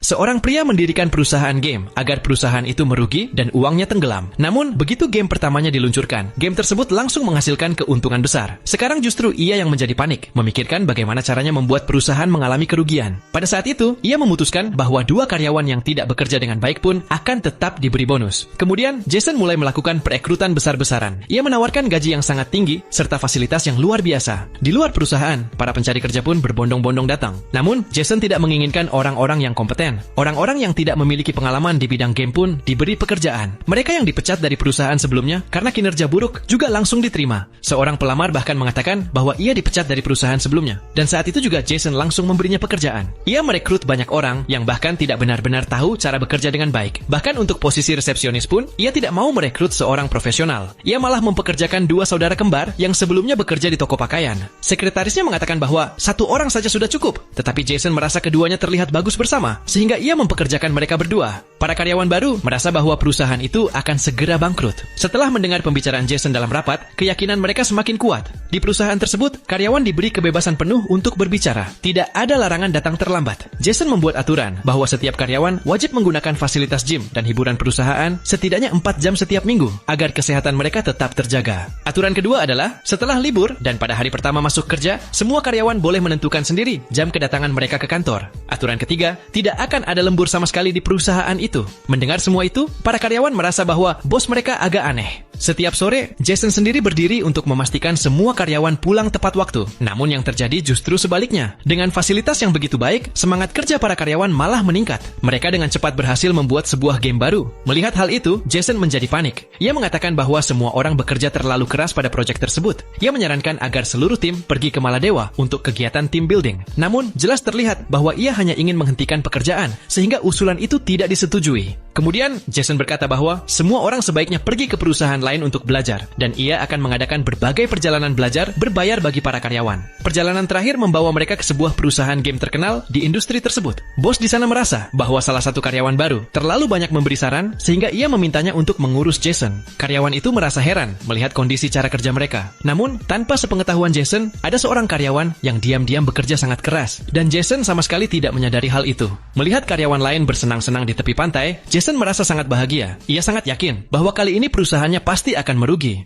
Seorang pria mendirikan perusahaan game agar perusahaan itu merugi dan uangnya tenggelam. Namun, begitu game pertamanya diluncurkan, game tersebut langsung menghasilkan keuntungan besar. Sekarang justru ia yang menjadi panik, memikirkan bagaimana caranya membuat perusahaan mengalami kerugian. Pada saat itu, ia memutuskan bahwa 2 karyawan yang tidak bekerja dengan baik pun akan tetap diberi bonus. Kemudian, Jason mulai melakukan perekrutan besar-besaran. Ia menawarkan gaji yang sangat tinggi serta fasilitas yang luar biasa. Di luar perusahaan, para pencari kerja pun berbondong-bondong datang. Namun, Jason tidak menginginkan orang-orang yang kompeten. Orang-orang yang tidak memiliki pengalaman di bidang game pun diberi pekerjaan. Mereka yang dipecat dari perusahaan sebelumnya karena kinerja buruk juga langsung diterima. Seorang pelamar bahkan mengatakan bahwa ia dipecat dari perusahaan sebelumnya. Dan saat itu juga Jason langsung memberinya pekerjaan. Ia merekrut banyak orang yang bahkan tidak benar-benar tahu cara bekerja dengan baik. Bahkan untuk posisi resepsionis pun, ia tidak mau merekrut seorang profesional. Ia malah mempekerjakan 2 saudara kembar yang sebelumnya bekerja di toko pakaian. Sekretarisnya mengatakan bahwa 1 orang saja sudah cukup. Tetapi Jason merasa keduanya terlihat bagus bersama, sehingga ia mempekerjakan mereka berdua. Para karyawan baru merasa bahwa perusahaan itu akan segera bangkrut. Setelah mendengar pembicaraan Jason dalam rapat, keyakinan mereka semakin kuat. Di perusahaan tersebut, karyawan diberi kebebasan penuh untuk berbicara. Tidak ada larangan datang terlambat. Jason membuat aturan bahwa setiap karyawan wajib menggunakan fasilitas gym dan hiburan perusahaan setidaknya 4 jam setiap minggu agar kesehatan mereka tetap terjaga. Aturan kedua adalah, setelah libur dan pada hari pertama masuk kerja, semua karyawan boleh menentukan sendiri jam kedatangan mereka ke kantor. Aturan ketiga, tidak akan ada lembur sama sekali di perusahaan itu. Mendengar semua itu, para karyawan merasa bahwa bos mereka agak aneh. Setiap sore, Jason sendiri berdiri untuk memastikan semua karyawan pulang tepat waktu. Namun yang terjadi justru sebaliknya. Dengan fasilitas yang begitu baik, semangat kerja para karyawan malah meningkat. Mereka dengan cepat berhasil membuat sebuah game baru. Melihat hal itu, Jason menjadi panik. Ia mengatakan bahwa semua orang bekerja terlalu keras pada proyek tersebut. Ia menyarankan agar seluruh tim pergi ke Maladewa untuk kegiatan team building. Namun, jelas terlihat bahwa ia hanya ingin menghentikan pekerjaan, sehingga usulan itu tidak disetujui. Kemudian, Jason berkata bahwa semua orang sebaiknya pergi ke perusahaan lain untuk belajar, dan ia akan mengadakan berbagai perjalanan belajar berbayar bagi para karyawan. Perjalanan terakhir membawa mereka ke sebuah perusahaan game terkenal di industri tersebut. Bos di sana merasa bahwa salah satu karyawan baru terlalu banyak memberi saran, sehingga ia memintanya untuk mengurus Jason. Karyawan itu merasa heran melihat kondisi cara kerja mereka. Namun, tanpa sepengetahuan Jason, ada seorang karyawan yang diam-diam bekerja sangat keras, dan Jason sama sekali tidak menyadari hal itu. Melihat karyawan lain bersenang-senang di tepi pantai, Jason merasa sangat bahagia. Ia sangat yakin bahwa kali ini perusahaannya pasti akan merugi.